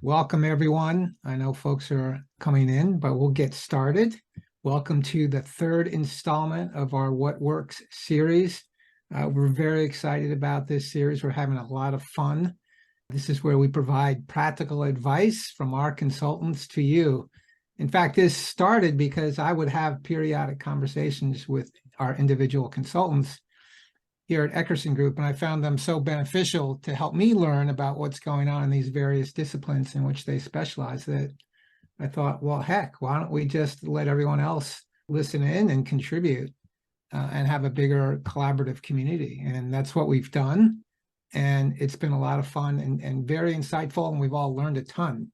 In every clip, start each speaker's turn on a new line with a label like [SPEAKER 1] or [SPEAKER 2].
[SPEAKER 1] Welcome, everyone. I know folks are coming in, but we'll get started. Welcome to the third installment of our What Works series. We're very excited about this series. We're having a lot of fun. This is where we provide practical advice from our consultants to you. In fact, this started because I would have periodic conversations with our individual consultants here at Eckerson Group, and I found them so beneficial to help me learn about what's going on in these various disciplines in which they specialize that I thought, well, heck, why don't we just let everyone else listen in and contribute and have a bigger collaborative community? And that's what we've done. And it's been a lot of fun and very insightful, and we've all learned a ton.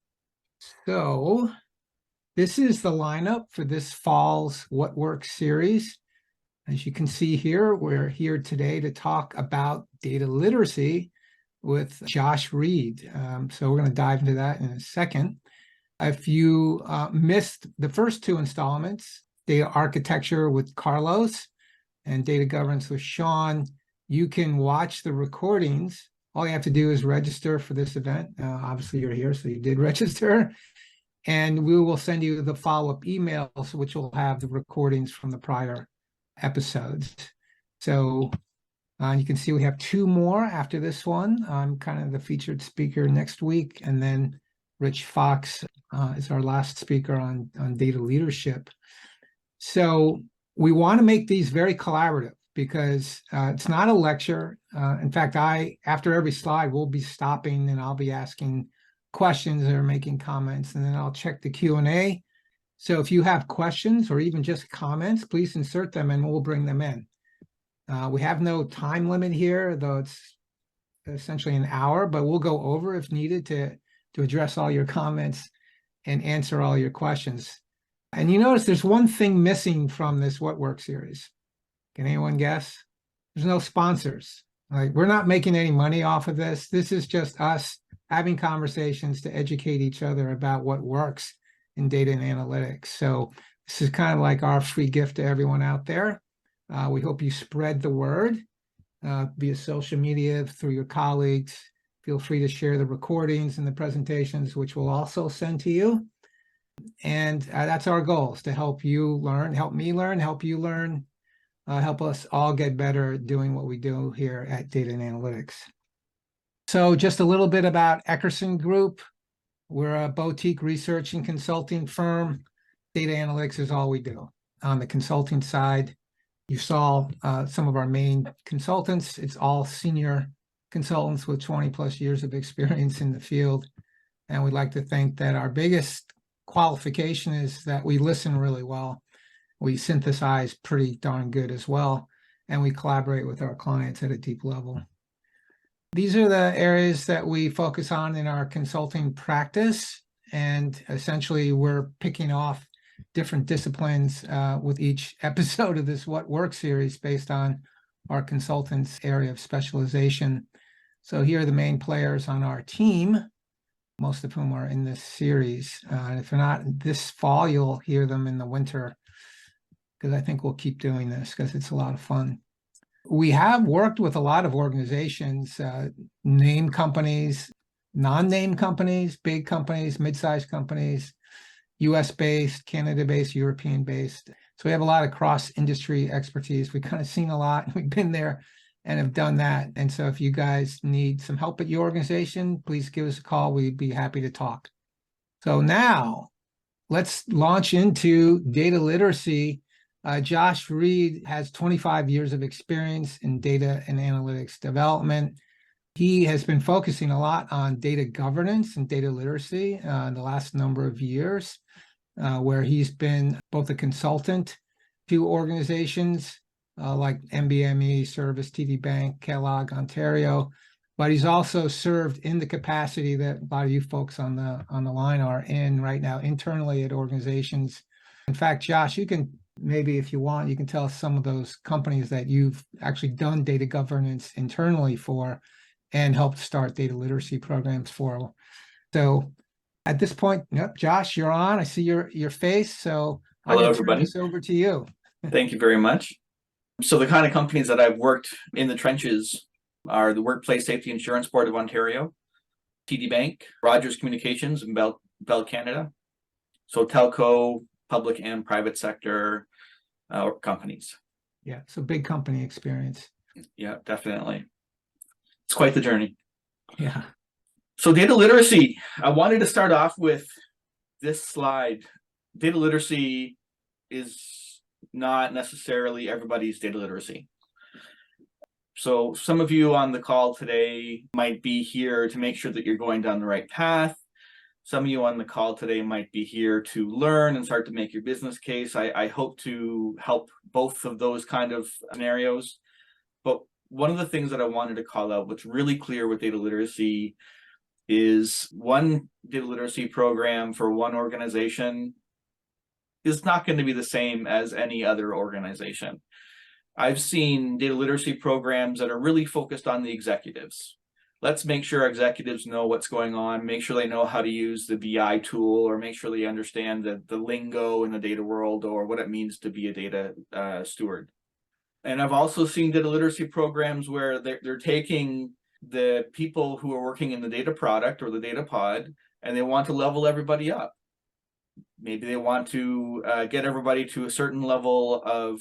[SPEAKER 1] So this is the lineup for this fall's What Works series. As you can see here, we're here today to talk about data literacy with Josh Reed. So we're going to dive into that in a second. If you missed the first two installments, data architecture with Carlos and data governance with Sean, you can watch the recordings. All you have to do is register for this event. Obviously, you're here, so you did register. And we will send you the follow-up emails, which will have the recordings from the prior episodes. So you can see we have two more after this one. I'm kind of the featured speaker next week, and then Rich Fox is our last speaker on data leadership. So we want to make these very collaborative because it's not a lecture. In fact, after every slide, we'll be stopping and I'll be asking questions or making comments, and then I'll check the Q&A. So if you have questions or even just comments, please insert them and we'll bring them in. We have no time limit here, though it's essentially an hour, but we'll go over if needed to address all your comments and answer all your questions. And you notice there's one thing missing from this What Works series. Can anyone guess? There's no sponsors. Like, we're not making any money off of this. This is just us having conversations to educate each other about what works in data and analytics. So this is kind of like our free gift to everyone out there. We hope you spread the word via social media, through your colleagues. Feel free to share the recordings and the presentations, which we'll also send to you. And that's our goal, is to help you learn, help me learn, help you learn, help us all get better at doing what we do here at Data and Analytics. So just a little bit about Eckerson Group. We're a boutique research and consulting firm. Data analytics is all we do. On the consulting side, you saw some of our main consultants. It's all senior consultants with 20 plus years of experience in the field. And we'd like to think that our biggest qualification is that we listen really well. We synthesize pretty darn good as well. And we collaborate with our clients at a deep level. These are the areas that we focus on in our consulting practice. And essentially, we're picking off different disciplines with each episode of this What Works series based on our consultants' area of specialization. So here are the main players on our team, most of whom are in this series. And if they're not this fall, you'll hear them in the winter, because I think we'll keep doing this because it's a lot of fun. We have worked with a lot of organizations, name companies, non-name companies, big companies, mid-sized companies, US-based, Canada-based, European-based. So we have a lot of cross-industry expertise. We've kind of seen a lot. We've been there and have done that. And so if you guys need some help at your organization, please give us a call. We'd be happy to talk. So now let's launch into data literacy. Josh Reed has 25 years of experience in data and analytics development. He has been focusing a lot on data governance and data literacy in the last number of years, where he's been both a consultant to organizations like MBME, Service, TD Bank, Kellogg, Ontario, but he's also served in the capacity that a lot of you folks on the line are in right now internally at organizations. In fact, Josh, you can maybe, if you want, you can tell us some of those companies that you've actually done data governance internally for and helped start data literacy programs for. So at this point, yep, Josh, you're on. I see your face. So I'm
[SPEAKER 2] Hello,
[SPEAKER 1] going to turn
[SPEAKER 2] everybody.
[SPEAKER 1] this over to you.
[SPEAKER 2] Thank you very much. So the kind of companies that I've worked in the trenches are the Workplace Safety Insurance Board of Ontario, TD Bank, Rogers Communications, and Bell Canada. So telco, public and private sector companies.
[SPEAKER 1] Yeah, so big company experience.
[SPEAKER 2] Yeah, definitely. It's quite the journey.
[SPEAKER 1] Yeah.
[SPEAKER 2] So data literacy, I wanted to start off with this slide. Data literacy is not necessarily everybody's data literacy. So some of you on the call today might be here to make sure that you're going down the right path. Some of you on the call today might be here to learn and start to make your business case. I hope to help both of those kind of scenarios. But one of the things that I wanted to call out, what's really clear with data literacy, is one data literacy program for one organization is not going to be the same as any other organization. I've seen data literacy programs that are really focused on the executives. Let's make sure executives know what's going on, make sure they know how to use the BI tool, or make sure they understand the lingo in the data world or what it means to be a data steward. And I've also seen data literacy programs where they're taking the people who are working in the data product or the data pod, and they want to level everybody up. Maybe they want to get everybody to a certain level of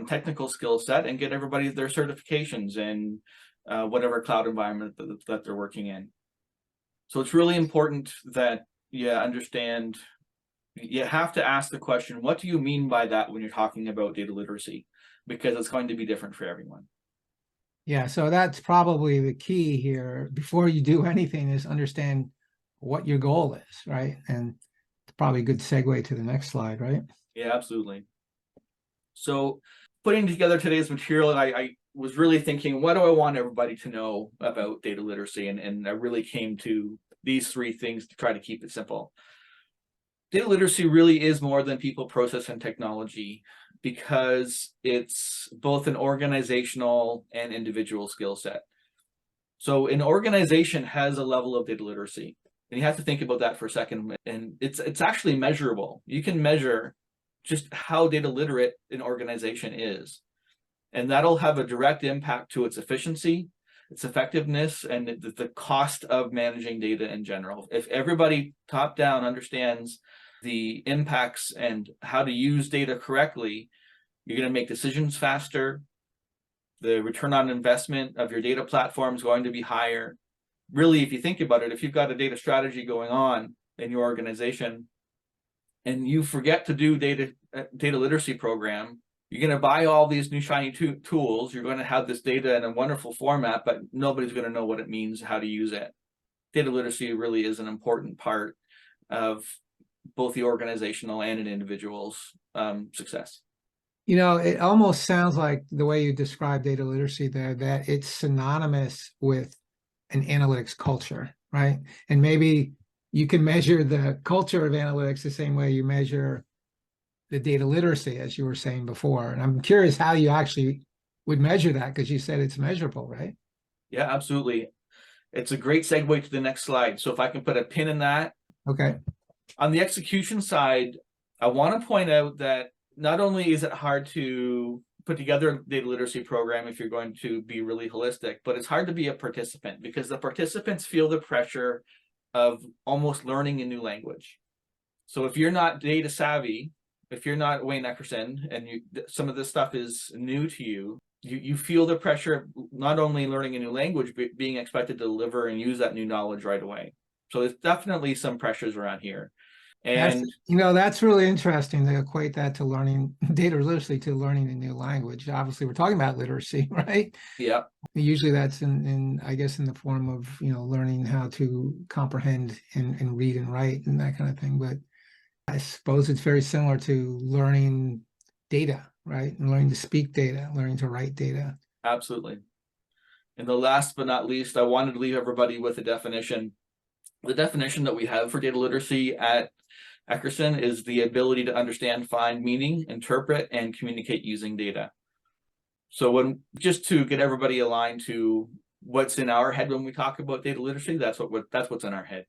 [SPEAKER 2] technical skill set and get everybody their certifications in whatever cloud environment that they're working in. So it's really important that you understand, you have to ask the question, what do you mean by that when you're talking about data literacy? Because it's going to be different for everyone.
[SPEAKER 1] Yeah, so that's probably the key here. Before you do anything is understand what your goal is, right? And it's probably a good segue to the next slide, right?
[SPEAKER 2] Yeah, absolutely. So putting together today's material, I was really thinking, what do I want everybody to know about data literacy? And I really came to these three things to try to keep it simple. Data literacy really is more than people, process, and technology, because it's both an organizational and individual skill set. So an organization has a level of data literacy, and you have to think about that for a second. And it's actually measurable. You can measure just how data literate an organization is, and that'll have a direct impact to its efficiency, its effectiveness, and the cost of managing data in general. If everybody top down understands the impacts and how to use data correctly, you're going to make decisions faster. The return on investment of your data platform is going to be higher. Really, if you think about it, if you've got a data strategy going on in your organization and you forget to do data literacy program, you're going to buy all these new shiny tools. You're going to have this data in a wonderful format, but nobody's going to know what it means, how to use it. Data literacy really is an important part of both the organizational and an individual's success.
[SPEAKER 1] You know, it almost sounds like the way you describe data literacy there, that it's synonymous with an analytics culture, right? And maybe you can measure the culture of analytics the same way you measure the data literacy, as you were saying before. And I'm curious how you actually would measure that, because you said it's measurable, right?
[SPEAKER 2] Yeah, absolutely. It's a great segue to the next slide. So if I can put a pin in that.
[SPEAKER 1] Okay.
[SPEAKER 2] On the execution side, I want to point out that not only is it hard to put together a data literacy program if you're going to be really holistic, but it's hard to be a participant, because the participants feel the pressure of almost learning a new language. So if you're not data savvy, if you're not Wayne Eckerson, and some of this stuff is new to you, you feel the pressure of not only learning a new language, but being expected to deliver and use that new knowledge right away. So there's definitely some pressures around here. And
[SPEAKER 1] that's really interesting to equate that to learning data literacy, to learning a new language. Obviously, we're talking about literacy, right?
[SPEAKER 2] Yeah.
[SPEAKER 1] Usually that's in I guess in the form of, learning how to comprehend and read and write and that kind of thing. But I suppose it's very similar to learning data, right? And learning to speak data, learning to write data.
[SPEAKER 2] Absolutely. And the last but not least, I wanted to leave everybody with a definition. The definition that we have for data literacy at Eckerson is the ability to understand, find meaning, interpret, and communicate using data. So just to get everybody aligned to what's in our head when we talk about data literacy, that's what's in our head.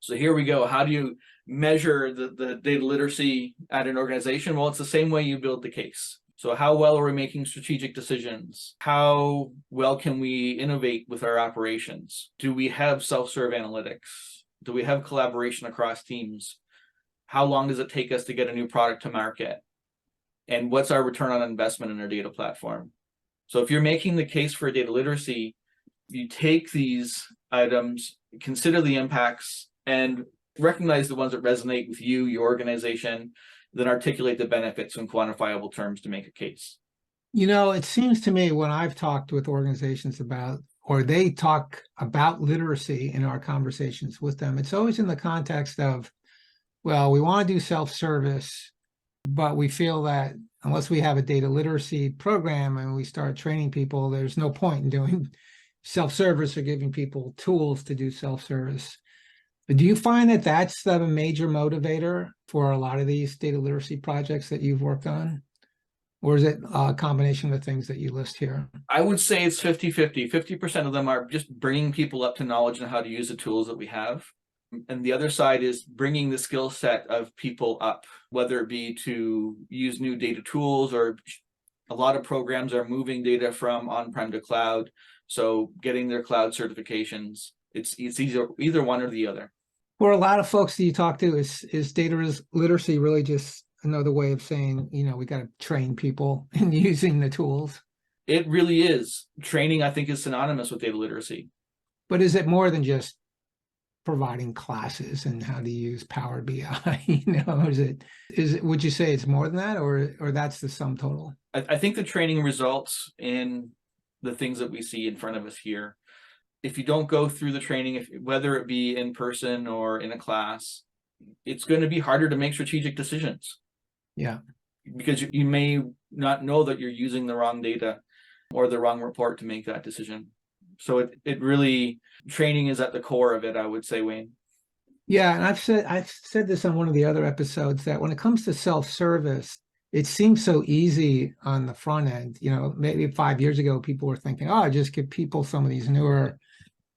[SPEAKER 2] So here we go. How do you measure the data literacy at an organization? Well, it's the same way you build the case. So how well are we making strategic decisions? How well can we innovate with our operations? Do we have self-serve analytics? Do we have collaboration across teams? How long does it take us to get a new product to market? And what's our return on investment in our data platform? So if you're making the case for data literacy, you take these items, consider the impacts, and recognize the ones that resonate with you, your organization, then articulate the benefits in quantifiable terms to make a case.
[SPEAKER 1] You know, it seems to me when I've talked with organizations about, or they talk about literacy in our conversations with them, it's always in the context of, well, we want to do self-service, but we feel that unless we have a data literacy program and we start training people, there's no point in doing self-service or giving people tools to do self-service. But do you find that that's the major motivator for a lot of these data literacy projects that you've worked on? Or is it a combination of the things that you list here?
[SPEAKER 2] I would say it's 50-50. 50% of them are just bringing people up to knowledge and how to use the tools that we have. And the other side is bringing the skill set of people up, whether it be to use new data tools, or a lot of programs are moving data from on-prem to cloud. So getting their cloud certifications, it's either one or the other.
[SPEAKER 1] For a lot of folks that you talk to, is data literacy really just another way of saying, you know, we got to train people in using the tools?
[SPEAKER 2] It really is. Training, I think, is synonymous with data literacy.
[SPEAKER 1] But is it more than just providing classes and how to use Power BI? You know, is it, would you say it's more than that, or that's the sum total?
[SPEAKER 2] I think the training results in the things that we see in front of us here. If you don't go through the training, whether it be in person or in a class, it's going to be harder to make strategic decisions.
[SPEAKER 1] Yeah.
[SPEAKER 2] Because you may not know that you're using the wrong data or the wrong report to make that decision. So it really, training is at the core of it, I would say, Wayne.
[SPEAKER 1] Yeah, and I've said this on one of the other episodes, that when it comes to self-service, it seems so easy on the front end. You know, maybe 5 years ago, people were thinking, oh, just give people some of these newer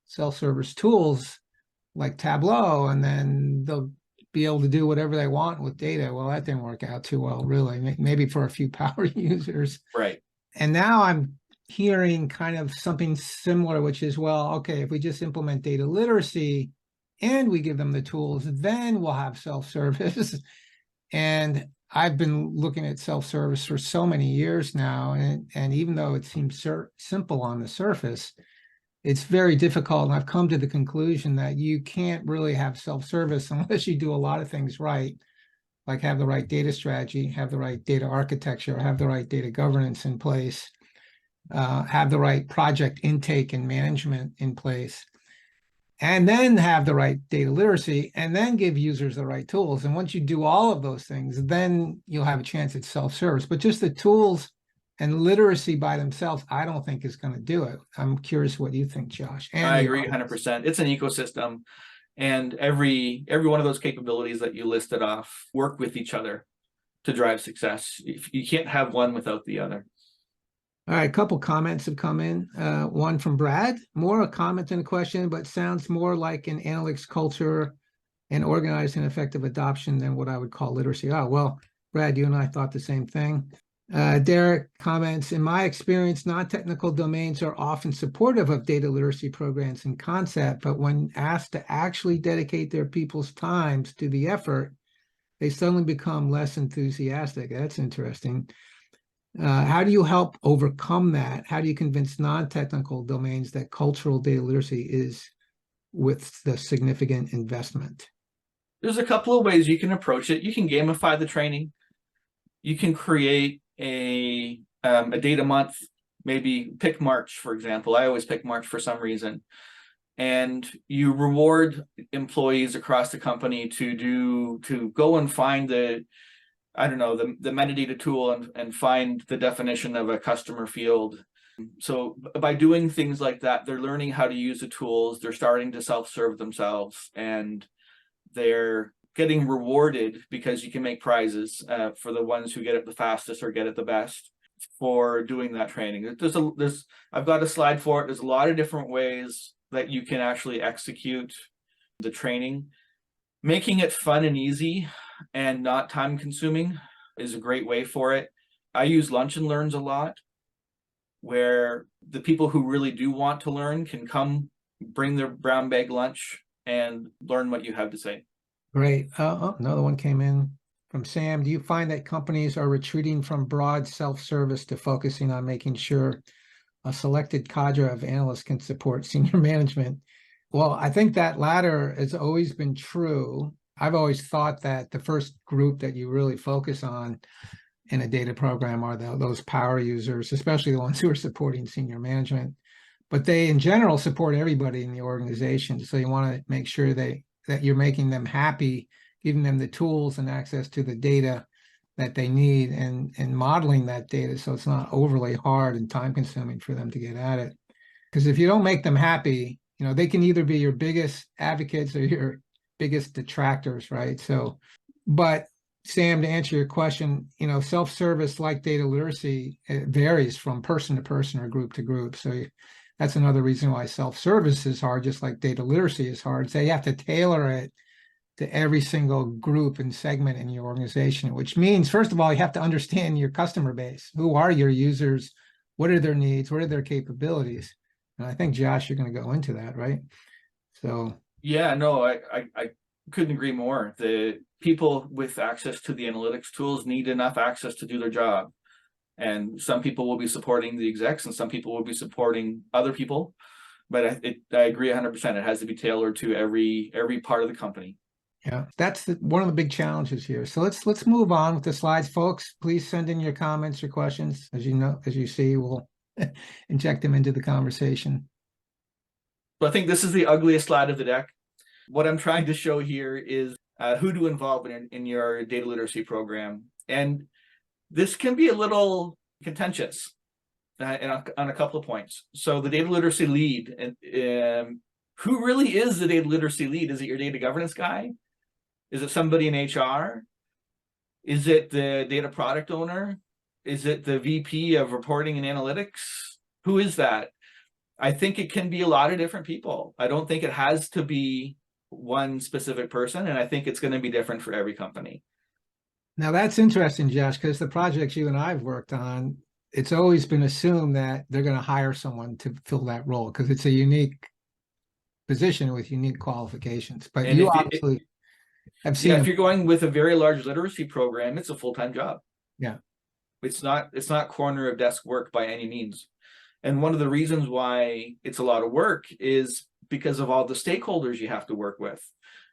[SPEAKER 1] self-service tools like Tableau, and then they'll be able to do whatever they want with data. Well, that didn't work out too well, really, maybe for a few power users.
[SPEAKER 2] Right.
[SPEAKER 1] And now I'm hearing kind of something similar, which is, well, okay, if we just implement data literacy and we give them the tools, then we'll have self-service. And I've been looking at self-service for so many years now, and even though it seems simple on the surface, it's very difficult. And I've come to the conclusion that you can't really have self-service unless you do a lot of things right, like have the right data strategy, have the right data architecture, have the right data governance in place, have the right project intake and management in place, and then have the right data literacy, and then give users the right tools. And once you do all of those things, then you'll have a chance at self-service. But just the tools and literacy by themselves, I don't think is going to do it. I'm curious what you think, Josh. And
[SPEAKER 2] I agree 100%. It's an ecosystem, and every one of those capabilities that you listed off work with each other to drive success. You can't have one without the other.
[SPEAKER 1] All right, a couple comments have come in. One from Brad, more a comment than a question, but sounds more like an analytics culture and organized and effective adoption than what I would call literacy. Oh, well, Brad, you and I thought the same thing. Derek comments, in my experience, non-technical domains are often supportive of data literacy programs and concept, but when asked to actually dedicate their people's times to the effort, they suddenly become less enthusiastic. That's interesting. How do you help overcome that? How do you convince non-technical domains that cultural data literacy is with the significant investment?
[SPEAKER 2] There's a couple of ways you can approach it. You can gamify the training. You can create a data month, maybe pick March, for example. I always pick March for some reason. And you reward employees across the company to go and find the metadata tool and find the definition of a customer field. So by doing things like that, they're learning how to use the tools, they're starting to self-serve themselves, and they're getting rewarded because you can make prizes for the ones who get it the fastest or get it the best for doing that training. I've got a slide for it. There's a lot of different ways that you can actually execute the training. Making it fun and easy and not time consuming is a great way for it. I use lunch and learns a lot, where the people who really do want to learn can come bring their brown bag lunch and learn what you have to say.
[SPEAKER 1] Great. Another one came in from Sam. Do you find that companies are retreating from broad self-service to focusing on making sure a selected cadre of analysts can support senior management? Well, I think that latter has always been true. I've always thought that the first group that you really focus on in a data program are those power users, especially the ones who are supporting senior management. But they, in general, support everybody in the organization. So you want to make sure that you're making them happy, giving them the tools and access to the data that they need, and modeling that data so it's not overly hard and time consuming for them to get at it. Because if you don't make them happy, they can either be your biggest advocates or your biggest detractors, right? So, but Sam, to answer your question, self-service like data literacy, it varies from person to person or group to group. So that's another reason why self-service is hard, just like data literacy is hard. So you have to tailor it to every single group and segment in your organization, which means, first of all, you have to understand your customer base. Who are your users? What are their needs? What are their capabilities? And I think, Josh, you're going to go into that, right? So
[SPEAKER 2] yeah, no, I couldn't agree more. The people with access to the analytics tools need enough access to do their job. And some people will be supporting the execs and some people will be supporting other people. But I agree 100%. It has to be tailored to every part of the company.
[SPEAKER 1] yeah, that's one of the big challenges here. So let's move on with the slides, folks. Please send in your comments or questions. As you see, we'll inject them into the conversation.
[SPEAKER 2] So I think this is the ugliest slide of the deck. What I'm trying to show here is who to involve in your data literacy program. And this can be a little contentious on a couple of points. So the data literacy lead, and who really is the data literacy lead? Is it your data governance guy? Is it somebody in HR? Is it the data product owner? Is it the VP of reporting and analytics? Who is that? I think it can be a lot of different people. I don't think it has to be one specific person, and I think it's going to be different for every company.
[SPEAKER 1] Now that's interesting, Josh, because the projects you and I've worked on, it's always been assumed that they're going to hire someone to fill that role because it's a unique position with unique qualifications. But
[SPEAKER 2] And
[SPEAKER 1] you obviously have seen.
[SPEAKER 2] Yeah, if you're going with a very large literacy program, it's a full-time job.
[SPEAKER 1] Yeah,
[SPEAKER 2] it's not corner of desk work by any means. And one of the reasons why it's a lot of work is because of all the stakeholders you have to work with.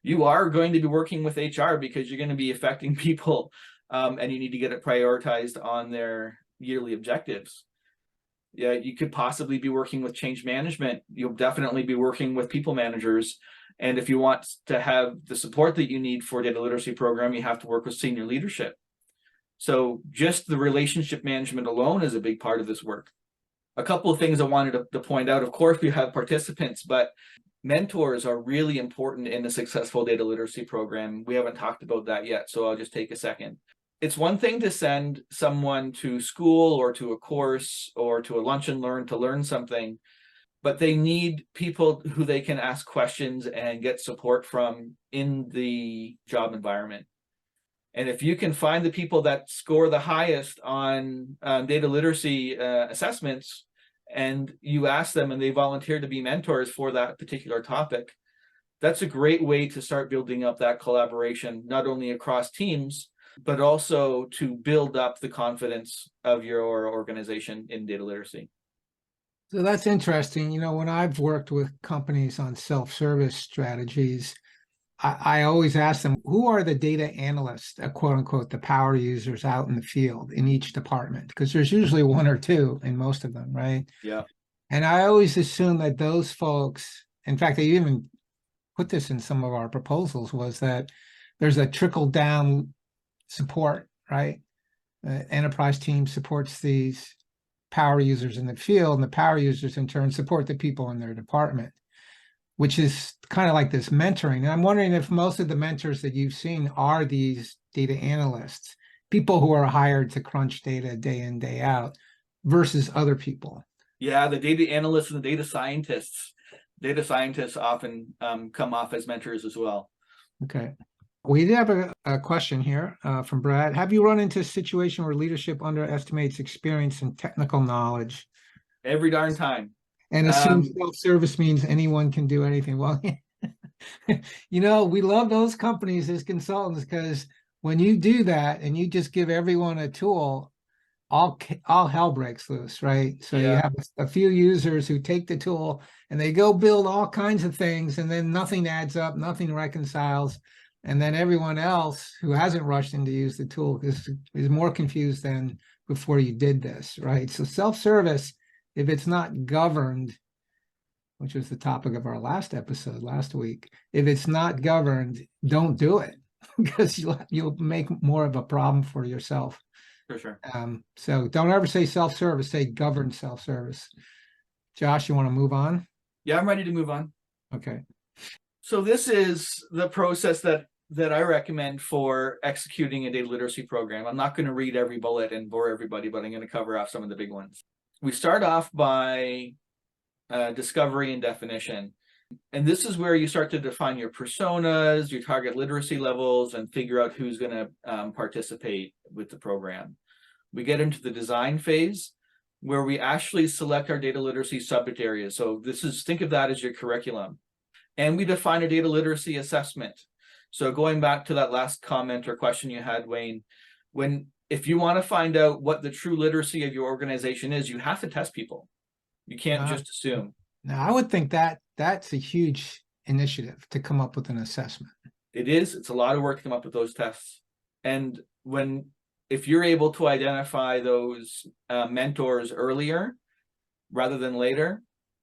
[SPEAKER 2] You are going to be working with HR because you're going to be affecting people, and you need to get it prioritized on their yearly objectives. Yeah, you could possibly be working with change management. You'll definitely be working with people managers. And if you want to have the support that you need for a data literacy program, you have to work with senior leadership. So just the relationship management alone is a big part of this work. A couple of things I wanted to point out. Of course, we have participants, but mentors are really important in a successful data literacy program. We haven't talked about that yet, so I'll just take a second. It's one thing to send someone to school or to a course or to a lunch and learn to learn something, but they need people who they can ask questions and get support from in the job environment. And if you can find the people that score the highest on data literacy assessments, and you ask them and they volunteer to be mentors for that particular topic, that's a great way to start building up that collaboration, not only across teams, but also to build up the confidence of your organization in data literacy.
[SPEAKER 1] So that's interesting. When I've worked with companies on self-service strategies, I always ask them, who are the data analysts, quote unquote, the power users out in the field in each department? Because there's usually one or two in most of them, right?
[SPEAKER 2] Yeah.
[SPEAKER 1] And I always assume that those folks, in fact, they even put this in some of our proposals, was that there's a trickle down support, right? Enterprise team supports these power users in the field, and the power users in turn support the people in their department, which is kind of like this mentoring. And I'm wondering if most of the mentors that you've seen are these data analysts, people who are hired to crunch data day in, day out, versus other people.
[SPEAKER 2] Yeah, the data analysts and the data scientists. Data scientists often come off as mentors as well.
[SPEAKER 1] Okay. We did have a question here from Brad. Have you run into a situation where leadership underestimates experience and technical knowledge
[SPEAKER 2] Every darn time.
[SPEAKER 1] and assumes self-service means anyone can do anything? Well, we love those companies as consultants because when you do that and you just give everyone a tool, all hell breaks loose, right? So you have a few users who take the tool and they go build all kinds of things, and then nothing adds up, nothing reconciles. And then everyone else who hasn't rushed in to use the tool is more confused than before you did this, right? So self-service, if it's not governed, which was the topic of our last episode last week, if it's not governed, don't do it because you'll make more of a problem for yourself.
[SPEAKER 2] For sure.
[SPEAKER 1] So don't ever say self-service, say governed self-service. Josh, you want to move on?
[SPEAKER 2] Yeah, I'm ready to move on.
[SPEAKER 1] Okay.
[SPEAKER 2] So this is the process that I recommend for executing a data literacy program. I'm not going to read every bullet and bore everybody, but I'm going to cover off some of the big ones. We start off by discovery and definition. And this is where you start to define your personas, your target literacy levels, and figure out who's going to participate with the program. We get into the design phase, where we actually select our data literacy subject areas. So think of that as your curriculum. And we define a data literacy assessment. So going back to that last comment or question you had, Wayne, if you want to find out what the true literacy of your organization is, you have to test people. You can't just assume.
[SPEAKER 1] Now, I would think that's a huge initiative to come up with an assessment.
[SPEAKER 2] It is. It's a lot of work to come up with those tests. And if you're able to identify those mentors earlier rather than later,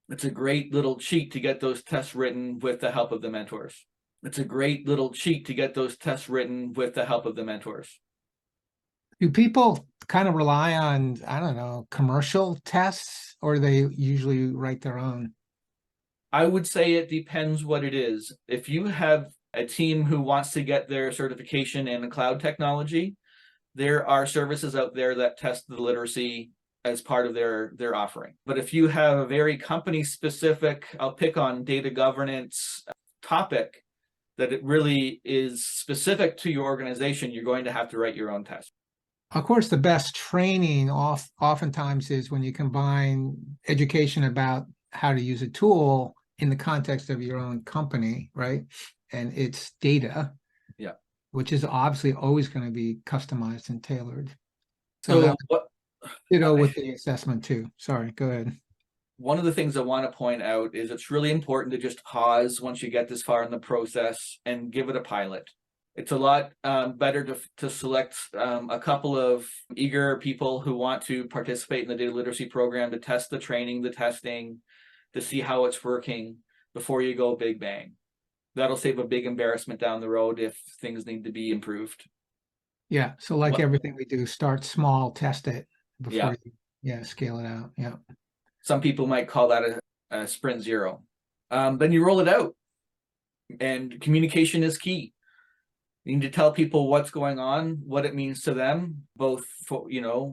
[SPEAKER 2] it's a great little cheat to get those tests written with the help of the mentors. It's a great little cheat to get those tests written with the help of the mentors.
[SPEAKER 1] Do people kind of rely on, I don't know, commercial tests, or do they usually write their own?
[SPEAKER 2] I would say it depends what it is. If you have a team who wants to get their certification in cloud technology, there are services out there that test the literacy as part of their offering. But if you have a very company specific, I'll pick on data governance topic, that it really is specific to your organization, you're going to have to write your own test.
[SPEAKER 1] Of course, the best training oftentimes is when you combine education about how to use a tool in the context of your own company, right? And its data, which is obviously always going to be customized and tailored. So with the assessment too. Sorry, go ahead.
[SPEAKER 2] One of the things I want to point out is it's really important to just pause once you get this far in the process and give it a pilot. It's a lot better to select a couple of eager people who want to participate in the data literacy program to test the training, the testing, to see how it's working before you go big bang. That'll save a big embarrassment down the road if things need to be improved.
[SPEAKER 1] Yeah. So like everything we do, start small, test it before you scale it out. Yeah.
[SPEAKER 2] Some people might call that a sprint zero. Then you roll it out, and communication is key. You need to tell people what's going on, what it means to them, both for,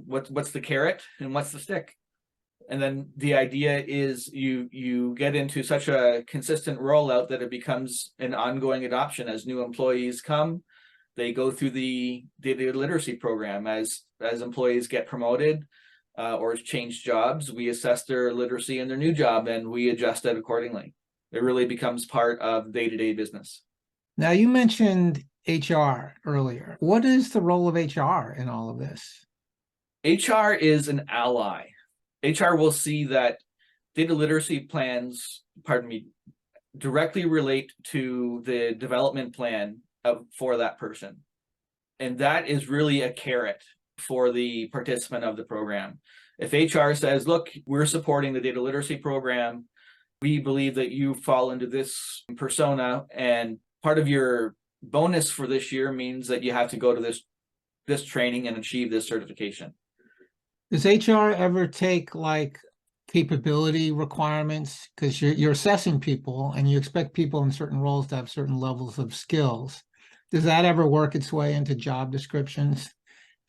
[SPEAKER 2] what's the carrot and what's the stick. And then the idea is you get into such a consistent rollout that it becomes an ongoing adoption. As new employees come, they go through the data literacy program. As employees get promoted or change jobs, we assess their literacy in their new job and we adjust it accordingly. It really becomes part of day-to-day business.
[SPEAKER 1] Now, you mentioned HR earlier. What is the role of HR in all of this?
[SPEAKER 2] HR is an ally. HR will see that data literacy plans, directly relate to the development plan for that person. And that is really a carrot for the participant of the program. If HR says, look, we're supporting the data literacy program, we believe that you fall into this persona, and part of your bonus for this year means that you have to go to this training and achieve this certification.
[SPEAKER 1] Does HR ever take like capability requirements? Because you're assessing people and you expect people in certain roles to have certain levels of skills. Does that ever work its way into job descriptions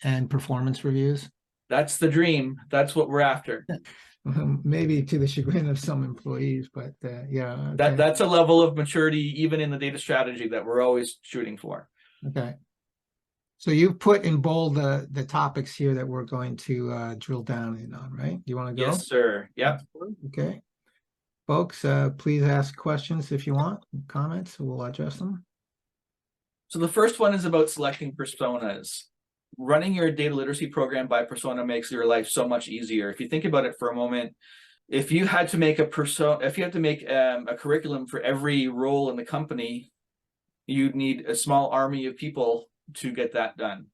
[SPEAKER 1] and performance reviews?
[SPEAKER 2] That's the dream. That's what we're after.
[SPEAKER 1] Maybe to the chagrin of some employees, but yeah.
[SPEAKER 2] Okay. That's a level of maturity, even in the data strategy, that we're always shooting for.
[SPEAKER 1] Okay. So you've put in bold the topics here that we're going to drill down in on, right? You want to go?
[SPEAKER 2] Yes, sir. Yep.
[SPEAKER 1] Okay. Folks, please ask questions if you want, comments, we'll address them.
[SPEAKER 2] So the first one is about selecting personas. Running your data literacy program by persona makes your life so much easier. If you think about it for a moment, if you had to make a curriculum for every role in the company, you'd need a small army of people to get that done.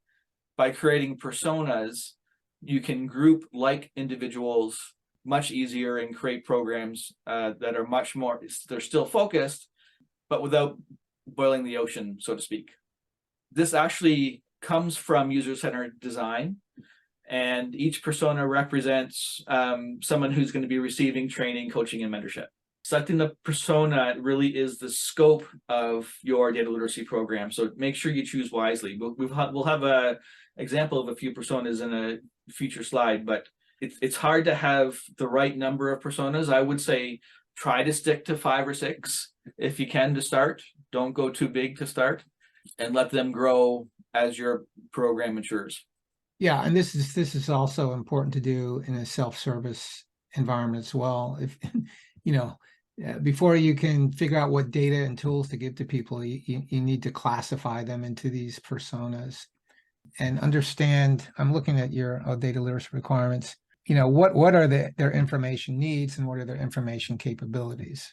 [SPEAKER 2] By creating personas, you can group like individuals much easier and create programs that are much more, they're still focused, but without boiling the ocean, so to speak. This actually comes from user-centered design, and each persona represents someone who's going to be receiving training, coaching, and mentorship. Selecting the persona really is the scope of your data literacy program, so make sure you choose wisely. We'll have an example of a few personas in a future slide, but it's hard to have the right number of personas. I would say try to stick to 5 or 6 if you can to start. Don't go too big to start, and let them grow as your program matures.
[SPEAKER 1] Yeah, and this is also important to do in a self-service environment as well. If you know, before you can figure out what data and tools to give to people, you need to classify them into these personas and understand. I'm looking at your data literacy requirements. You know, what are their information needs and what are their information capabilities?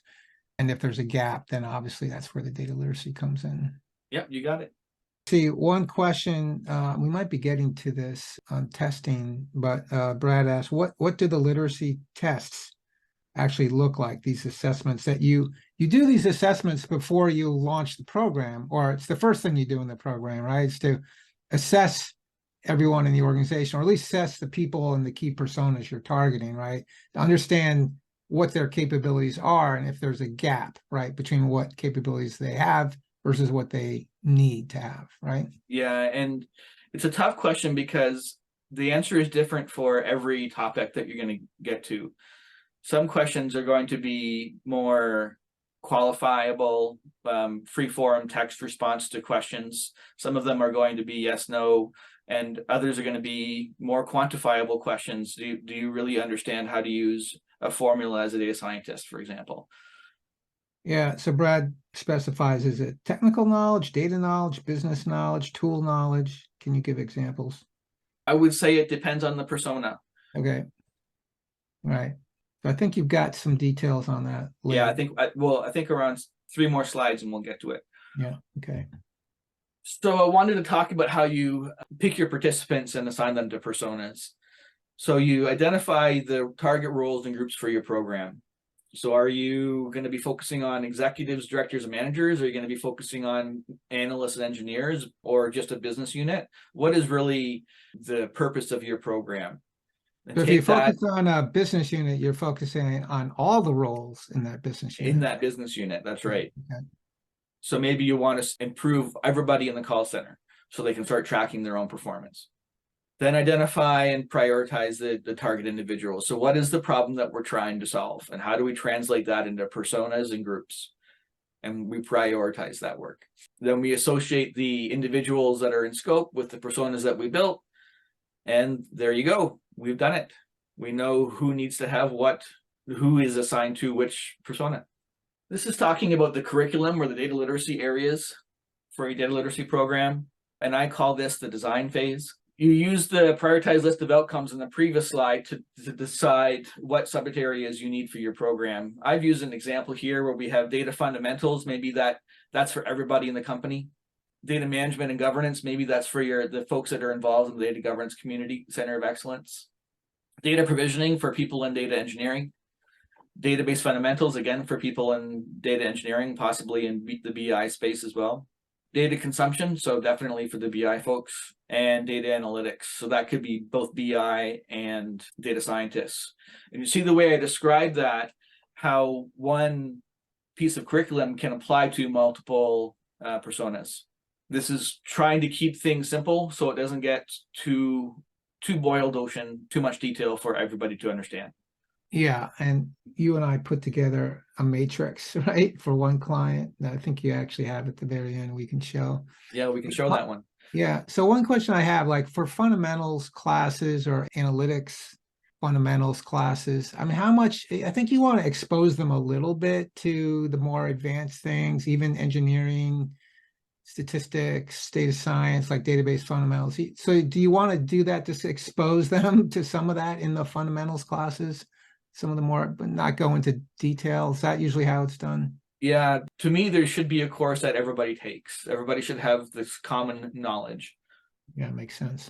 [SPEAKER 1] And if there's a gap, then obviously that's where the data literacy comes in.
[SPEAKER 2] Yep, you got it.
[SPEAKER 1] See, one question, we might be getting to this on testing, but Brad asked, what do the literacy tests actually look like, these assessments that you do these assessments before you launch the program, or it's the first thing you do in the program, right? It's to assess everyone in the organization, or at least assess the people and the key personas you're targeting, right? To understand what their capabilities are and if there's a gap, right, between what capabilities they have versus what they need to have, right?
[SPEAKER 2] Yeah, and it's a tough question because the answer is different for every topic that you're going to get to. Some questions are going to be more qualifiable, free-form text response to questions. Some of them are going to be yes, no, and others are going to be more quantifiable questions. Do you really understand how to use a formula as a data scientist, for example?
[SPEAKER 1] Yeah, so Brad specifies, is it technical knowledge, data knowledge, business knowledge, tool knowledge? Can you give examples?
[SPEAKER 2] I would say it depends on the persona.
[SPEAKER 1] Okay. All right. So I think you've got some details on that later.
[SPEAKER 2] Yeah, I think around 3 more slides and we'll get to it.
[SPEAKER 1] Yeah, okay.
[SPEAKER 2] So I wanted to talk about how you pick your participants and assign them to personas. So you identify the target roles and groups for your program. So are you going to be focusing on executives, directors, and managers? Are you going to be focusing on analysts and engineers, or just a business unit? What is really the purpose of your program? And
[SPEAKER 1] So if you focus on a business unit, you're focusing on all the roles in that business unit.
[SPEAKER 2] in that business unit, that's right.
[SPEAKER 1] Okay.
[SPEAKER 2] So maybe you want to improve everybody in the call center so they can start tracking their own performance. Then identify and prioritize the target individual. So what is the problem that we're trying to solve? And how do we translate that into personas and groups? And we prioritize that work. Then we associate the individuals that are in scope with the personas that we built. And there you go. We've done it. We know who needs to have what, who is assigned to which persona. This is talking about the curriculum or the data literacy areas for a data literacy program. And I call this the design phase. You use the prioritized list of outcomes in the previous slide to decide what subject areas you need for your program. I've used an example here where we have data fundamentals. Maybe that's for everybody in the company. Data management and governance, maybe that's for the folks that are involved in the data governance community center of excellence. Data provisioning for people in data engineering. Database fundamentals, again, for people in data engineering, possibly in the BI space as well. Data consumption, so definitely for the BI folks, and data analytics. So that could be both BI and data scientists. And you see the way I described that, how one piece of curriculum can apply to multiple personas. This is trying to keep things simple so it doesn't get too boiled ocean, too much detail for everybody to understand.
[SPEAKER 1] Yeah, and you and I put together a matrix, right, for one client. I think you actually have at the very end we can show.
[SPEAKER 2] Yeah, we can show that one.
[SPEAKER 1] Yeah. So one question I have, like for fundamentals classes or analytics fundamentals classes, I mean, how much, I think you want to expose them a little bit to the more advanced things, even engineering, statistics, data science, like database fundamentals. So do you want to do that, just expose them to some of that in the fundamentals classes? Some of the more, but not go into detail. Is that usually how it's done?
[SPEAKER 2] Yeah, to me, there should be a course that everybody takes. Everybody should have this common knowledge.
[SPEAKER 1] Yeah, makes sense.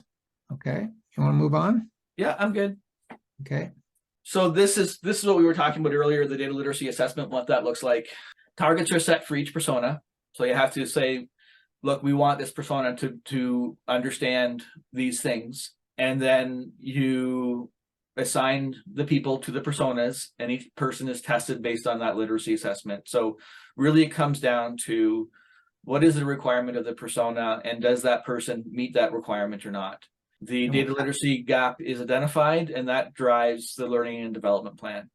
[SPEAKER 1] Okay. You want to move on?
[SPEAKER 2] Yeah, I'm good.
[SPEAKER 1] Okay.
[SPEAKER 2] So this is what we were talking about earlier, the data literacy assessment, what that looks like. Targets are set for each persona. So you have to say, look, we want this persona to understand these things. And then you assign the people to the personas, and each person is tested based on that literacy assessment. So really it comes down to what is the requirement of the persona, and does that person meet that requirement or not? The data literacy gap is identified, and that drives the learning and development plan.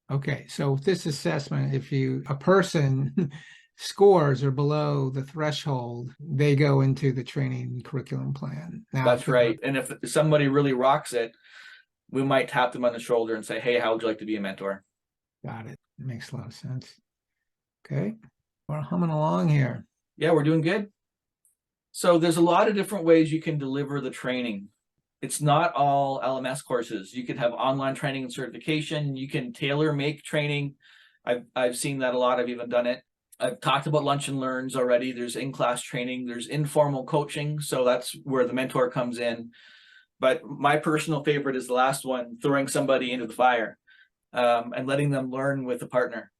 [SPEAKER 1] Okay, so with this assessment, if a person scores are below the threshold, they go into the training curriculum plan. Now,
[SPEAKER 2] That's right. And if somebody really rocks it, we might tap them on the shoulder and say, hey, how would you like to be a mentor?
[SPEAKER 1] Got it. Makes a lot of sense. Okay, we're humming along here.
[SPEAKER 2] Yeah, we're doing good. So there's a lot of different ways you can deliver the training. It's not all LMS courses. You can have online training and certification. You can tailor make training. I've seen that a lot. I've even done it. I've talked about lunch and learns already. There's in-class training. There's informal coaching. So that's where the mentor comes in. But my personal favorite is the last one, throwing somebody into the fire and letting them learn with a partner.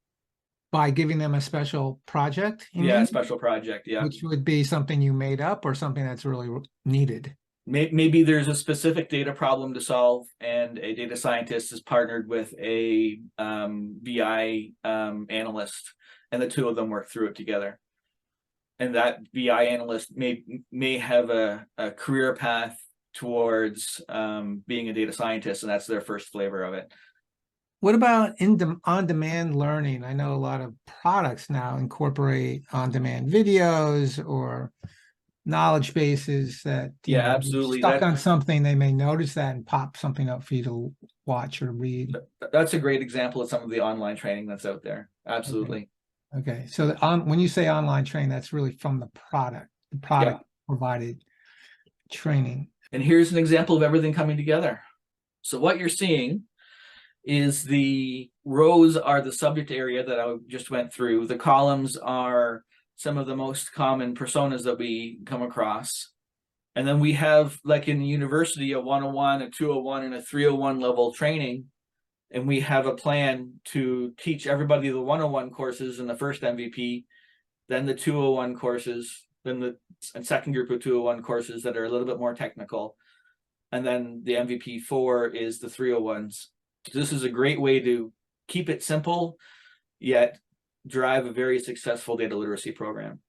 [SPEAKER 1] By giving them a special project, you
[SPEAKER 2] Yeah,
[SPEAKER 1] mean?
[SPEAKER 2] special project. Yeah.
[SPEAKER 1] Which would be something you made up or something that's really needed.
[SPEAKER 2] Maybe there's a specific data problem to solve, and a data scientist is partnered with a BI analyst, and the two of them work through it together. And that BI analyst may have a career path towards being a data scientist, and that's their first flavor of it.
[SPEAKER 1] What about on-demand learning? I know a lot of products now incorporate on-demand videos or knowledge bases that,
[SPEAKER 2] Yeah, absolutely.
[SPEAKER 1] stuck on something, they may notice that and pop something up for you to watch or read.
[SPEAKER 2] That's a great example of some of the online training that's out there. Absolutely.
[SPEAKER 1] Okay. So when you say online training, that's really from the product provided training.
[SPEAKER 2] And here's an example of everything coming together. So what you're seeing is the rows are the subject area that I just went through. The columns are some of the most common personas that we come across. And then we have, like in university, a 101, a 201, and a 301 level training. And we have a plan to teach everybody the 101 courses in the first MVP, then the 201 courses, then the second group of 201 courses that are a little bit more technical. And then the MVP 4 is the 301s. This is a great way to keep it simple, yet drive a very successful data literacy program.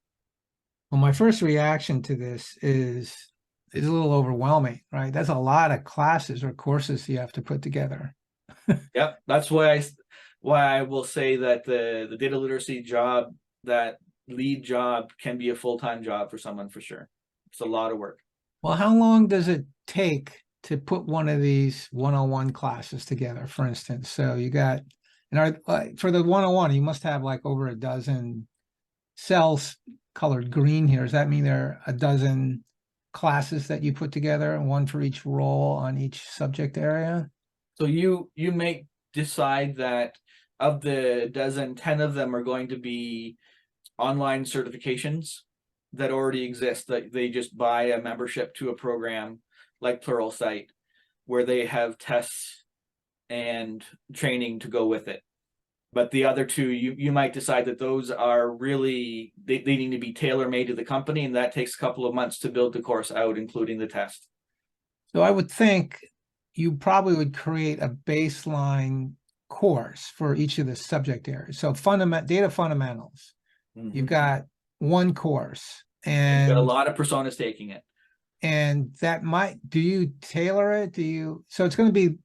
[SPEAKER 1] Well, my first reaction to this is a little overwhelming, right? That's a lot of classes or courses you have to put together.
[SPEAKER 2] Yep, that's why I will say that the data literacy job, that lead job, can be a full-time job for someone for sure. It's a lot of work.
[SPEAKER 1] Well, how long does it take to put one of these 101 classes together, for instance? So you got, for the 101, you must have like over a dozen cells colored green here. Does that mean there are a dozen classes that you put together, one for each role on each subject area?
[SPEAKER 2] So you may decide that of the dozen, 10 of them are going to be online certifications that already exist, that they just buy a membership to a program like Pluralsight, where they have tests and training to go with it. But the other two, you might decide that those are really, they need to be tailor-made to the company, and that takes a couple of months to build the course out, including the test.
[SPEAKER 1] So I would think you probably would create a baseline course for each of the subject areas. So data fundamentals, you've got one course,
[SPEAKER 2] and you've got a lot of personas taking it.
[SPEAKER 1] And that do you tailor it? So it's going to be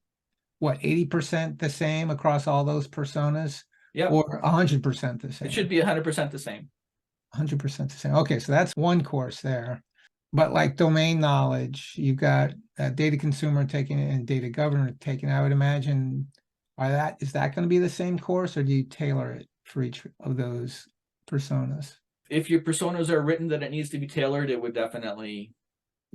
[SPEAKER 1] what, 80% the same across all those personas?
[SPEAKER 2] Yep.
[SPEAKER 1] Or 100% the same?
[SPEAKER 2] It should be 100% the same.
[SPEAKER 1] 100% the same. Okay, so that's one course there. But like domain knowledge, you've got data consumer taking it and data governor taking it. I would imagine, is that going to be the same course, or do you tailor it for each of those personas?
[SPEAKER 2] If your personas are written that it needs to be tailored, it would definitely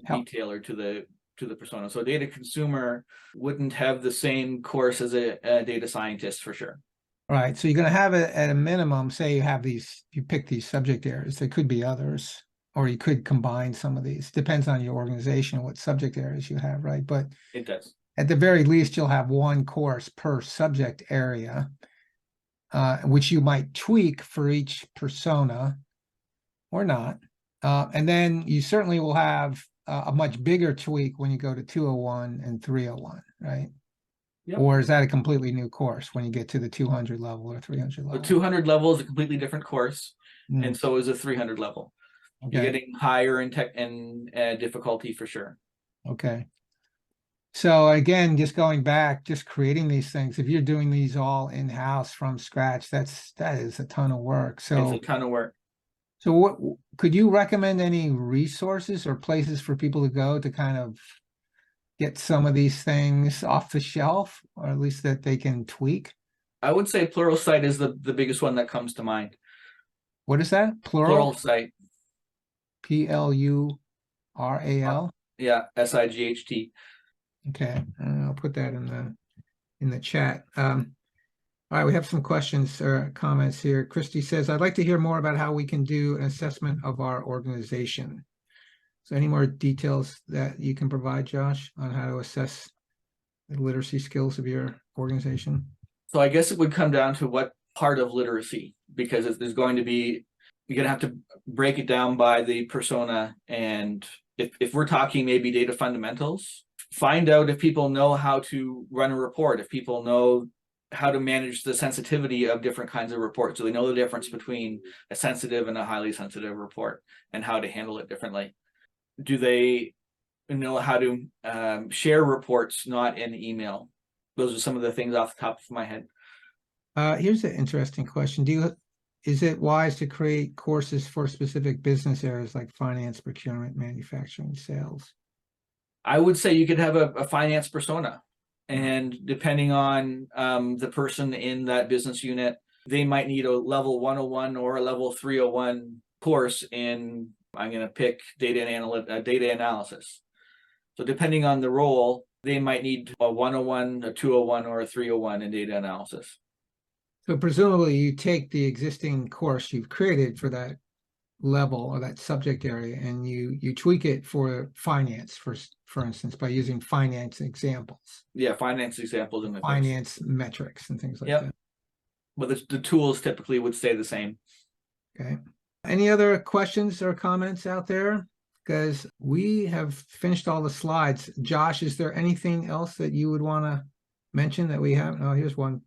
[SPEAKER 2] be tailored to the persona. So a data consumer wouldn't have the same course as a data scientist for sure.
[SPEAKER 1] Right. So you're going to have it at a minimum, say you pick these subject areas. There could be others, or you could combine some of these. Depends on your organization, what subject areas you have, right? But
[SPEAKER 2] it does.
[SPEAKER 1] At the very least, you'll have one course per subject area, which you might tweak for each persona or not. And then you certainly will have a much bigger tweak when you go to 201 and 301, right?
[SPEAKER 2] Yep.
[SPEAKER 1] Or is that a completely new course when you get to the 200 level or 300 level?
[SPEAKER 2] The 200 level is a completely different course, and so is a 300 level. Okay. You're getting higher in tech and difficulty for sure.
[SPEAKER 1] Okay. So again, just going back, just creating these things, if you're doing these all in-house from scratch, that is a ton of work. So
[SPEAKER 2] it's a ton of work.
[SPEAKER 1] So what could you recommend any resources or places for people to go to kind of get some of these things off the shelf, or at least that they can tweak?
[SPEAKER 2] I would say Pluralsight is the biggest one that comes to mind.
[SPEAKER 1] What is that?
[SPEAKER 2] Pluralsight.
[SPEAKER 1] Plural?
[SPEAKER 2] Yeah, SIGHT.
[SPEAKER 1] Okay, I'll put that in the chat. All right, we have some questions or comments here. Christy says, I'd like to hear more about how we can do an assessment of our organization. So any more details that you can provide, Josh, on how to assess the literacy skills of your organization?
[SPEAKER 2] So I guess it would come down to what part of literacy, because there's going to be, you're going to have to break it down by the persona. And if we're talking maybe data fundamentals, find out if people know how to run a report, if people know how to manage the sensitivity of different kinds of reports. So they know the difference between a sensitive and a highly sensitive report and how to handle it differently. Do they know how to share reports not in email? Those are some of the things off the top of my head.
[SPEAKER 1] Here's an interesting question. Is it wise to create courses for specific business areas like finance, procurement, manufacturing, sales?
[SPEAKER 2] I would say you could have a finance persona, and depending on the person in that business unit, they might need a level 101 or a level 301 course in, I'm going to pick data analysis. So depending on the role, they might need a 101, a 201, or a 301 in data analysis.
[SPEAKER 1] So presumably you take the existing course you've created for that level or that subject area, and you tweak it for finance, for instance, by using finance examples.
[SPEAKER 2] Yeah, finance examples in the
[SPEAKER 1] finance course. Metrics and things like that.
[SPEAKER 2] But the tools typically would stay the same.
[SPEAKER 1] Okay. Any other questions or comments out there? Because we have finished all the slides. Josh, is there anything else that you would want to mention that we haven't? Oh, here's one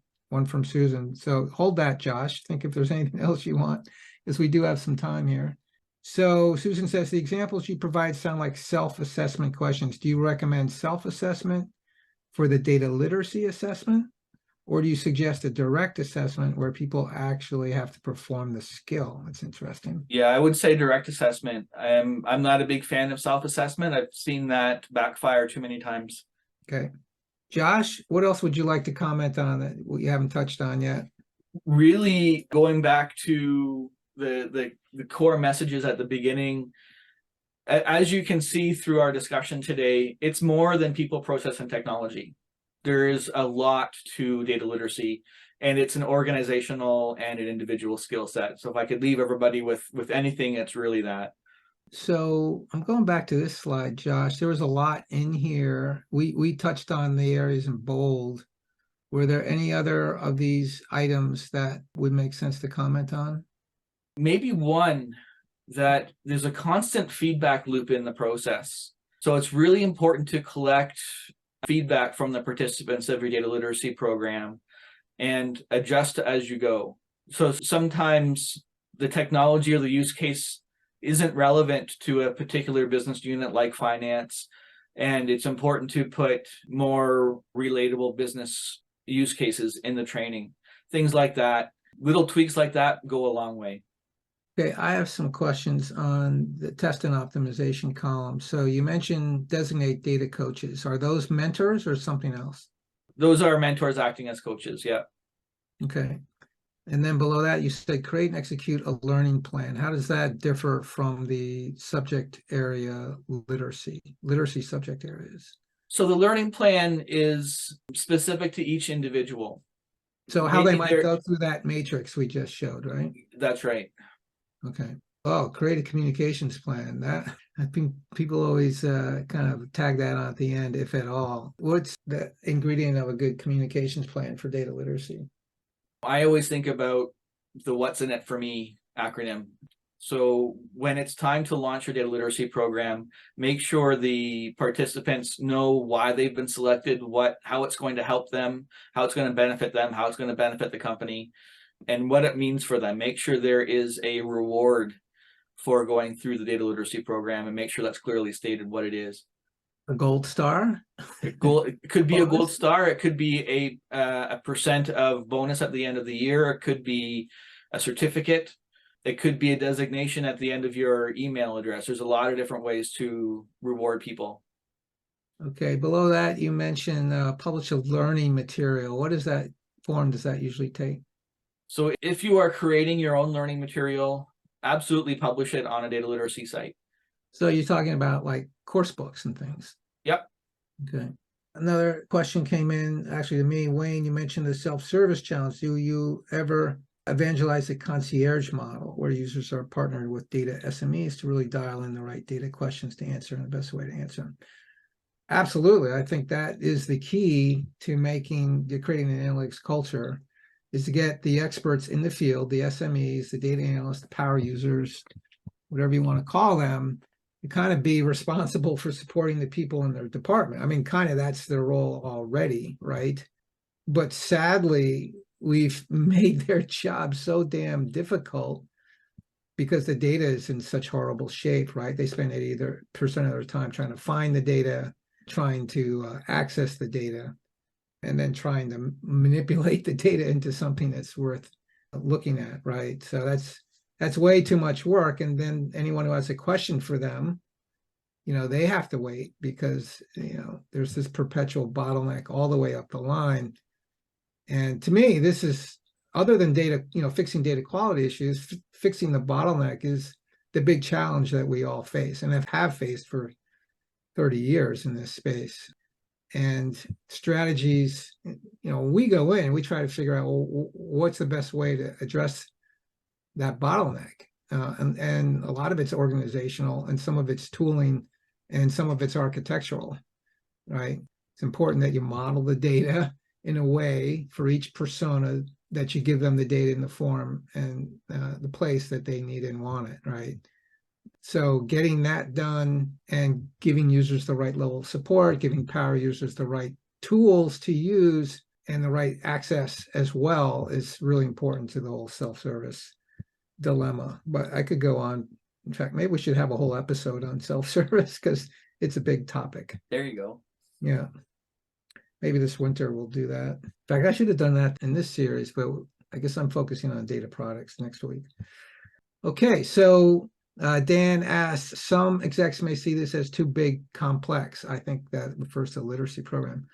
[SPEAKER 1] from Susan. So hold that, Josh. Think if there's anything else you want, because we do have some time here. So Susan says, the examples you provide sound like self-assessment questions. Do you recommend self-assessment for the data literacy assessment? Or do you suggest a direct assessment where people actually have to perform the skill? That's interesting.
[SPEAKER 2] Yeah, I would say direct assessment. I'm not a big fan of self-assessment. I've seen that backfire too many times.
[SPEAKER 1] Okay. Josh, what else would you like to comment on that we haven't touched on yet?
[SPEAKER 2] Really going back to the core messages at the beginning. As you can see through our discussion today, it's more than people, process, and technology. There is a lot to data literacy, and it's an organizational and an individual skill set. So if I could leave everybody with anything, it's really that.
[SPEAKER 1] So I'm going back to this slide, Josh. There was a lot in here. We touched on the areas in bold. Were there any other of these items that would make sense to comment on?
[SPEAKER 2] Maybe one, that there's a constant feedback loop in the process. So it's really important to collect feedback from the participants of your data literacy program and adjust as you go. So sometimes the technology or the use case isn't relevant to a particular business unit like finance, And it's important to put more relatable business use cases in the training. Things like that, little tweaks like that go a long way.
[SPEAKER 1] Okay, I have some questions on the test and optimization column. So you mentioned designate data coaches. Are those mentors or something else?
[SPEAKER 2] Those are mentors acting as coaches. Yeah.
[SPEAKER 1] Okay. And then below that, you said create and execute a learning plan. How does that differ from the subject area literacy subject areas?
[SPEAKER 2] So the learning plan is specific to each individual.
[SPEAKER 1] So how they might go through that matrix we just showed, right?
[SPEAKER 2] That's right.
[SPEAKER 1] Okay. Oh, create a communications plan. That I think people always kind of tag that on at the end, if at all. What's the ingredient of a good communications plan for data literacy?
[SPEAKER 2] I always think about the what's in it for me acronym. So when it's time to launch your data literacy program, make sure the participants know why they've been selected, how it's going to help them, how it's going to benefit them, how it's going to benefit the company, and what it means for them. Make sure there is a reward for going through the data literacy program, and make sure that's clearly stated what it is.
[SPEAKER 1] A gold star?
[SPEAKER 2] It could be a gold star. It could be a percent of bonus at the end of the year. It could be a certificate. It could be a designation at the end of your email address. There's a lot of different ways to reward people.
[SPEAKER 1] Okay, below that, you mentioned publish a learning material. What is that form does that usually take?
[SPEAKER 2] So if you are creating your own learning material, absolutely publish it on a data literacy site.
[SPEAKER 1] So you're talking about like course books and things.
[SPEAKER 2] Yep.
[SPEAKER 1] Okay. Another question came in actually to me. Wayne, you mentioned the self-service challenge. Do you ever evangelize the concierge model where users are partnered with data SMEs to really dial in the right data questions to answer and the best way to answer them? Absolutely. I think that is the key to creating an analytics culture, is to get the experts in the field, the SMEs, the data analysts, the power users, whatever you want to call them, to kind of be responsible for supporting the people in their department. I mean, kind of that's their role already, right? But sadly, we've made their job so damn difficult because the data is in such horrible shape, right? They spend 80% of their time trying to find the data, trying to access the data, and then trying to manipulate the data into something that's worth looking at, right? So that's way too much work. And then anyone who has a question for them, they have to wait because, there's this perpetual bottleneck all the way up the line. And to me, this is, other than data, fixing data quality issues, fixing the bottleneck is the big challenge that we all face and have faced for 30 years in this space. And strategies, we go in, we try to figure out, well, what's the best way to address that bottleneck? And a lot of it's organizational, and some of it's tooling, and some of it's architectural, right? It's important that you model the data in a way for each persona that you give them the data in the form and the place that they need and want it, right? So getting that done and giving users the right level of support, giving power users the right tools to use and the right access as well is really important to the whole self-service dilemma. But I could go on. In fact, maybe we should have a whole episode on self-service because it's a big topic.
[SPEAKER 2] There you go.
[SPEAKER 1] Yeah. Maybe this winter we'll do that. In fact, I should have done that in this series, but I guess I'm focusing on data products next week. Okay, so Dan asks, some execs may see this as too big, complex. I think that refers to the literacy program,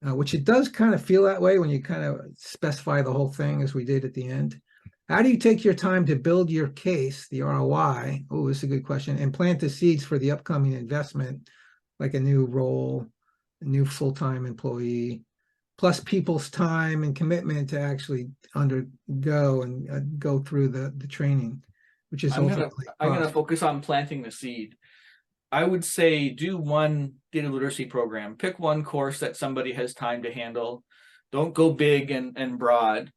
[SPEAKER 1] which it does kind of feel that way when you kind of specify the whole thing as we did at the end. How do you take your time to build your case, the ROI? Oh, this is a good question. And plant the seeds for the upcoming investment, like a new role, a new full-time employee, plus people's time and commitment to actually undergo and go through the training, which is ultimately
[SPEAKER 2] I'm going to focus on planting the seed. I would say do one data literacy program. Pick one course that somebody has time to handle. Don't go big and broad,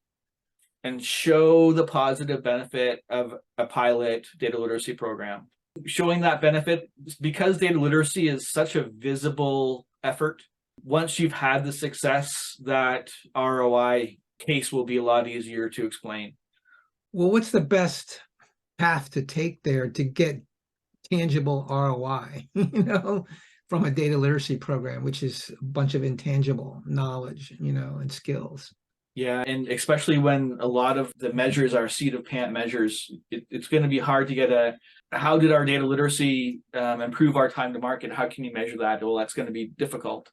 [SPEAKER 2] and show the positive benefit of a pilot data literacy program. Showing that benefit, because data literacy is such a visible effort, once you've had the success, that ROI case will be a lot easier to explain.
[SPEAKER 1] Well, what's the best path to take there to get tangible ROI? from a data literacy program, which is a bunch of intangible knowledge, and skills.
[SPEAKER 2] Yeah, and especially when a lot of the measures are seat of pant measures, it's going to be hard to get how did our data literacy improve our time to market? How can you measure that? Well, that's going to be difficult.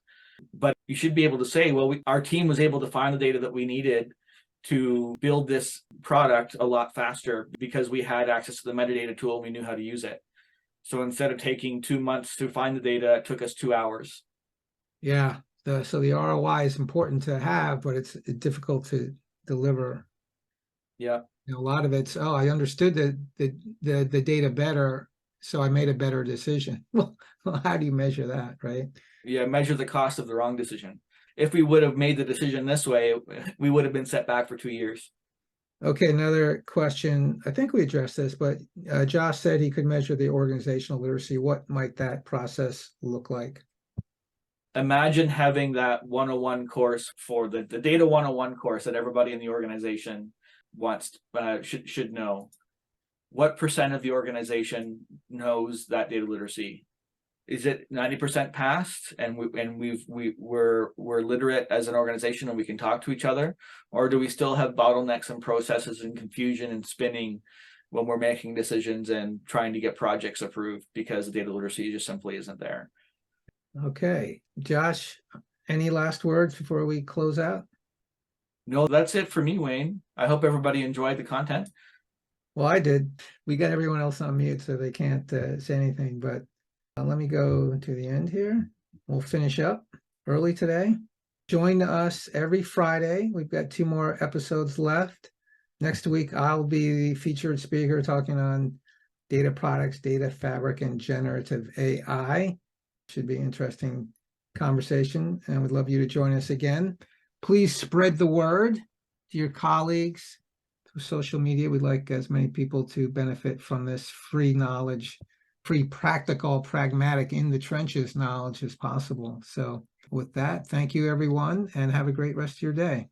[SPEAKER 2] But you should be able to say, well, our team was able to find the data that we needed to build this product a lot faster because we had access to the metadata tool and we knew how to use it. So instead of taking 2 months to find the data, it took us 2 hours.
[SPEAKER 1] Yeah. So the ROI is important to have, but it's difficult to deliver.
[SPEAKER 2] Yeah.
[SPEAKER 1] A lot of it's, I understood the data better, so I made a better decision. Well, how do you measure that, right?
[SPEAKER 2] Yeah, measure the cost of the wrong decision. If we would have made the decision this way, we would have been set back for 2 years.
[SPEAKER 1] Okay, another question. I think we addressed this, but Josh said he could measure the organizational literacy. What might that process look like?
[SPEAKER 2] Imagine having that 101 course for the data 101 course that everybody in the organization wants should know. What percent of the organization knows that data literacy? Is it 90% passed and we're literate as an organization and we can talk to each other, or do we still have bottlenecks and processes and confusion and spinning when we're making decisions and trying to get projects approved because the data literacy just simply isn't there?
[SPEAKER 1] Okay, Josh, any last words before we close out?
[SPEAKER 2] No, that's it for me, Wayne. I hope everybody enjoyed the content.
[SPEAKER 1] Well, I did. We got everyone else on mute, so they can't say anything, but let me go to the end here. We'll finish up early today. Join us every Friday. We've got 2 more episodes left. Next week, I'll be the featured speaker talking on data products, data fabric, and generative AI. Should be an interesting conversation, and we'd love you to join us again. Please spread the word to your colleagues through social media. We'd like as many people to benefit from this free knowledge, free, practical, pragmatic, in the trenches knowledge as possible. So with that, thank you, everyone, and have a great rest of your day.